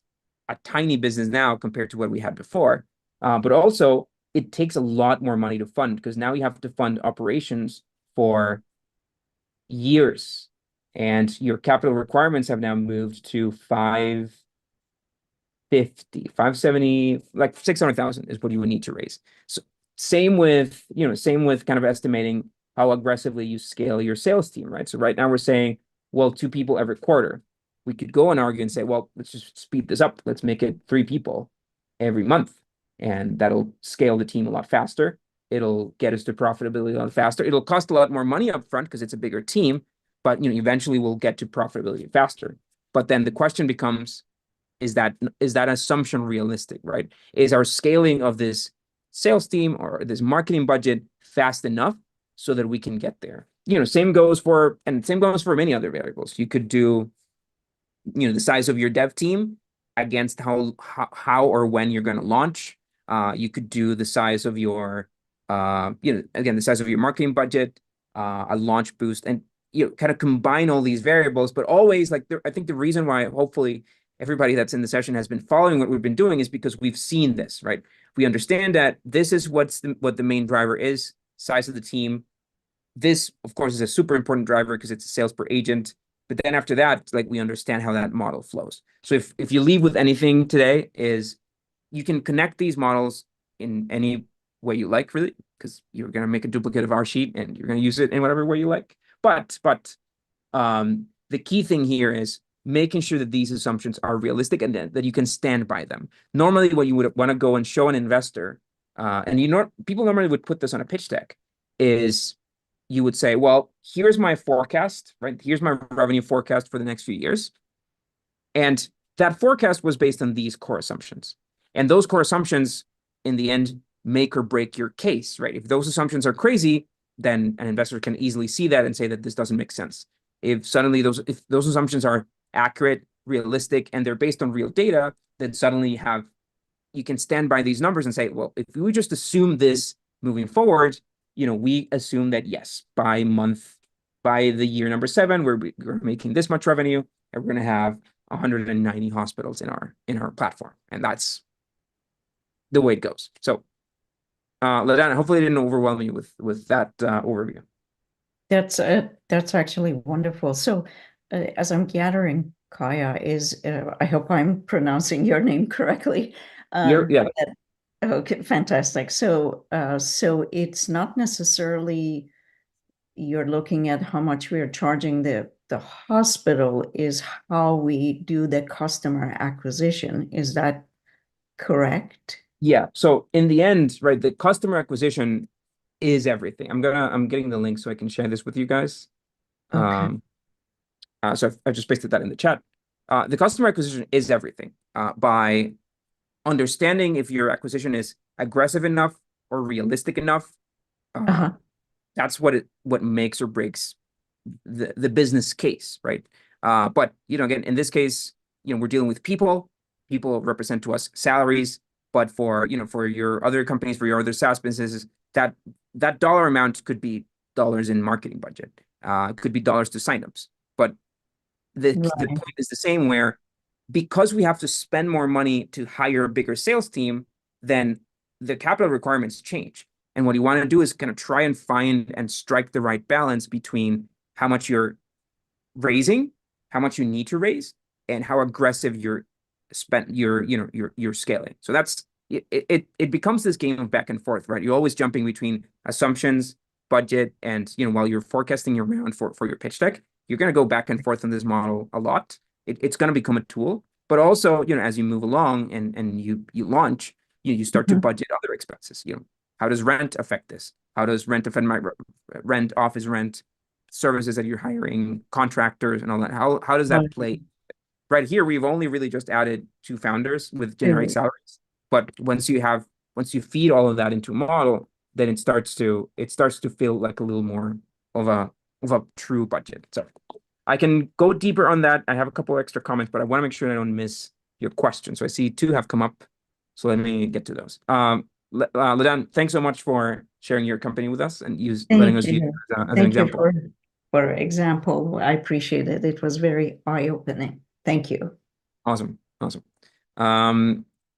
Speaker 1: a tiny business now compared to what we had before, but also it takes a lot more money to fund, because now you have to fund operations for years. And your capital requirements have now moved to 550, 570, like 600,000 is what you would need to raise. So same with, same with kind of estimating how aggressively you scale your sales team, right? So right now we're saying, well, 2 people every quarter. We could go and argue and say, well, let's just speed this up. Let's make it 3 people every month. And that'll scale the team a lot faster. It'll get us to profitability a lot faster. It'll cost a lot more money up front because it's a bigger team, but eventually we'll get to profitability faster. But then the question becomes, is that assumption realistic, right? Is our scaling of this sales team or this marketing budget fast enough so that we can get there? Same goes for many other variables. You could do, the size of your dev team against how or when you're going to launch. You could do the size of your, again, the size of your marketing budget, a launch boost, and kind of combine all these variables. But always, like, I think the reason why hopefully everybody that's in the session has been following what we've been doing is because we've seen this, right? We understand that this is what the main driver is: size of the team. This, of course, is a super important driver because it's a sales per agent. But then after that, like, we understand how that model flows. So if you leave with anything today, is you can connect these models in any way you like, really, because you're going to make a duplicate of our sheet and you're going to use it in whatever way you like. But the key thing here is making sure that these assumptions are realistic and that you can stand by them. Normally, what you would want to go and show an investor, and people normally would put this on a pitch deck, is you would say, well, here's my forecast, right? Here's my revenue forecast for the next few years. And that forecast was based on these core assumptions. And those core assumptions, in the end, make or break your case, right? If those assumptions are crazy, then an investor can easily see that and say that this doesn't make sense. If those assumptions are accurate, realistic, and they're based on real data, then suddenly you can stand by these numbers and say, well, if we just assume this moving forward, we assume that, yes, by the year number 7, we're making this much revenue, and we're going to have 190 hospitals in our platform, and that's the way it goes. So, LaDanna, hopefully I didn't overwhelm you with that overview.
Speaker 2: That's actually wonderful. So, as I'm gathering, Caya is, I hope I'm pronouncing your name correctly.
Speaker 1: Yeah.
Speaker 2: Okay, fantastic. So it's not necessarily you're looking at how much we are charging the hospital, is how we do the customer acquisition. Is that correct?
Speaker 1: Yeah. So in the end, right, the customer acquisition is everything. I'm getting the link so I can share this with you guys.
Speaker 2: Okay.
Speaker 1: So I've just pasted that in the chat. The customer acquisition is everything. By understanding if your acquisition is aggressive enough or realistic enough, that's what makes or breaks the business case, right? But again, in this case, we're dealing with people. People represent to us salaries, but for your other companies, for your other SaaS businesses, that dollar amount could be dollars in marketing budget. It could be dollars to signups. But the point is the same, where because we have to spend more money to hire a bigger sales team, then the capital requirements change. And what you want to do is kind of try and find and strike the right balance between how much you're raising, how much you need to raise, and how aggressive you're scaling. So that's it becomes this game of back and forth, right? You're always jumping between assumptions, budget, and while you're forecasting your round for your pitch deck, you're going to go back and forth in this model a lot. It's going to become a tool, but also, as you move along and you launch, you start to budget other expenses. How does rent affect this? How does rent affect my rent, office rent, services that you're hiring, contractors, and all that? How does that play? Right here, we've only really just added 2 founders with generic salaries. But once you feed all of that into a model, then it starts to feel like a little more of a true budget. So I can go deeper on that. I have a couple extra comments, but I want to make sure I don't miss your question. So I see 2 have come up. So let me get to those. LaDanna, thanks so much for sharing your company with us and letting us use it as an example.
Speaker 2: Thank you for example. I appreciate it. It was very eye-opening. Thank you.
Speaker 1: Awesome.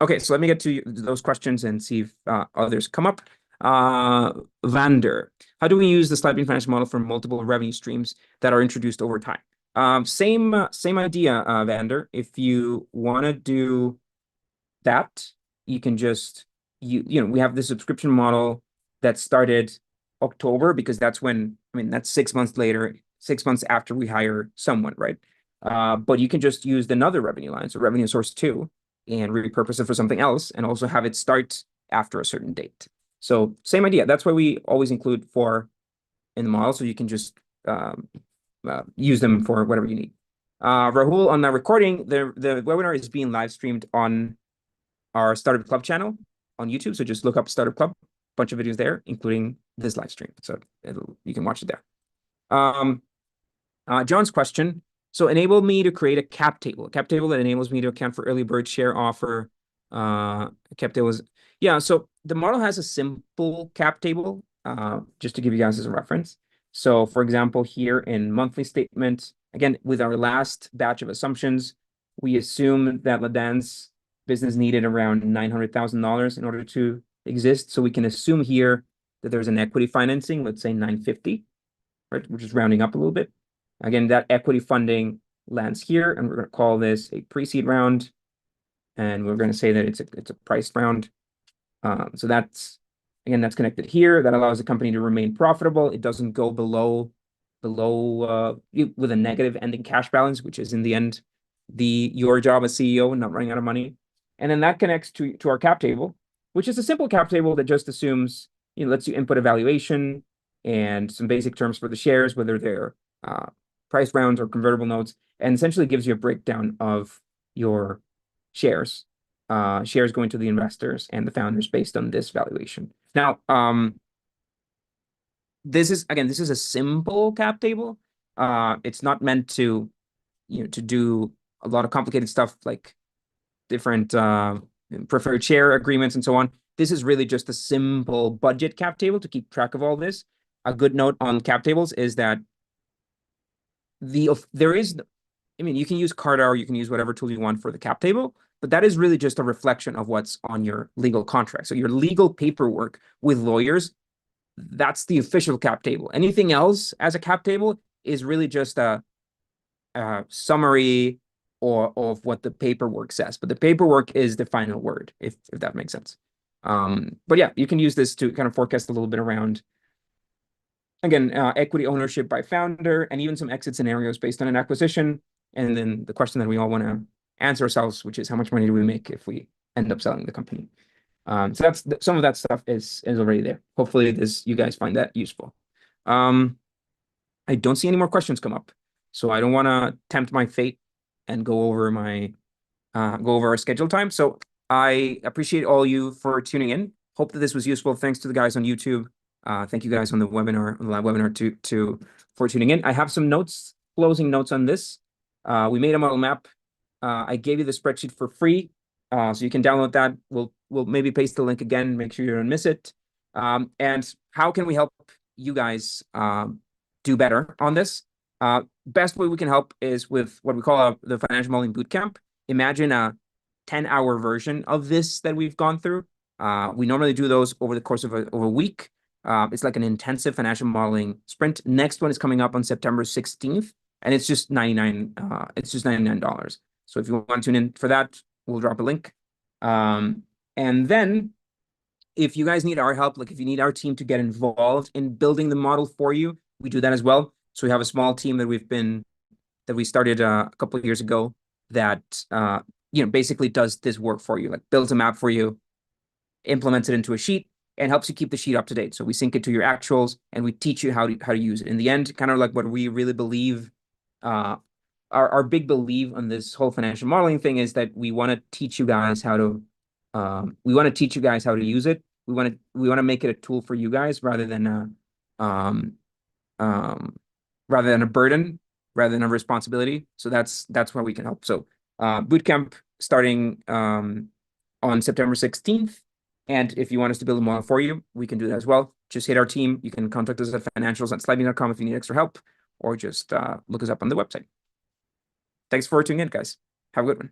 Speaker 1: Okay, so let me get to those questions and see if others come up. Vander, how do we use the Slidebean financial model for multiple revenue streams that are introduced over time? Same idea, Vander. If you want to do that, you can just we have the subscription model that started October because that's when, I mean, that's 6 months later, 6 months after we hire someone, right? But you can just use another revenue line, so revenue source two, and repurpose it for something else, and also have it start after a certain date. So same idea. That's why we always include four in the model, so you can just use them for whatever you need. Rahul, on that recording, the webinar is being live streamed on our Startup Club channel on YouTube. So just look up Startup Club, bunch of videos there, including this live stream. So you can watch it there. John's question. So enable me to create a cap table that enables me to account for early bird share offer. Cap table is, yeah. So the model has a simple cap table, just to give you guys as a reference. So for example, here in monthly statement, again, with our last batch of assumptions, we assume that Ladan's business needed around $900,000 in order to exist. So we can assume here that there's an equity financing, let's say 950, right? We're just rounding up a little bit. Again, that equity funding lands here, and we're going to call this a pre-seed round, and we're going to say that it's a priced round. So that's connected here. That allows the company to remain profitable. It doesn't go below with a negative ending cash balance, which is in the end your job as CEO and not running out of money. And then that connects to our cap table, which is a simple cap table that just assumes, lets you input a valuation and some basic terms for the shares, whether they're price rounds or convertible notes, and essentially gives you a breakdown of your shares going to the investors and the founders based on this valuation. Now, this is a simple cap table. It's not meant to, to do a lot of complicated stuff like different preferred share agreements and so on. This is really just a simple budget cap table to keep track of all this. A good note on cap tables is that you can use Carta or you can use whatever tool you want for the cap table, but that is really just a reflection of what's on your legal contract. So your legal paperwork with lawyers, that's the official cap table. Anything else as a cap table is really just a summary of what the paperwork says, but the paperwork is the final word, if that makes sense. But yeah, you can use this to kind of forecast a little bit around, again, equity ownership by founder, and even some exit scenarios based on an acquisition. And then the question that we all want to answer ourselves, which is how much money do we make if we end up selling the company? So that's some of that stuff is already there. Hopefully you guys find that useful. I don't see any more questions come up, so I don't want to tempt my fate and go over our scheduled time. So I appreciate all you for tuning in. Hope that this was useful. Thanks to the guys on YouTube. Thank you guys on the webinar, on the live webinar for tuning in. I have some closing notes on this. We made a model map. I gave you the spreadsheet for free, so you can download that. We'll maybe paste the link again, make sure you don't miss it. And how can we help you guys do better on this? Best way we can help is with what we call the financial modeling bootcamp. Imagine a 10-hour version of this that we've gone through. We normally do those over the course of a week. It's like an intensive financial modeling sprint. Next one is coming up on September 16th, and it's just $99. So if you want to tune in for that, we'll drop a link. And then if you guys need our help, like if you need our team to get involved in building the model for you, we do that as well. So we have a small team that we started a couple of years ago that basically does this work for you, like builds a map for you, implements it into a sheet, and helps you keep the sheet up to date. So we sync it to your actuals, and we teach you how to use it. In the end, kind of like what we really believe, our big belief on this whole financial modeling thing is that we want to teach you guys how to use it. We want to make it a tool for you guys rather than a burden, rather than a responsibility. So that's where we can help. So bootcamp starting on September 16th. And if you want us to build a model for you, we can do that as well. Just hit our team. You can contact us at financials@slidebean.com if you need extra help, or just look us up on the website. Thanks for tuning in, guys. Have a good one.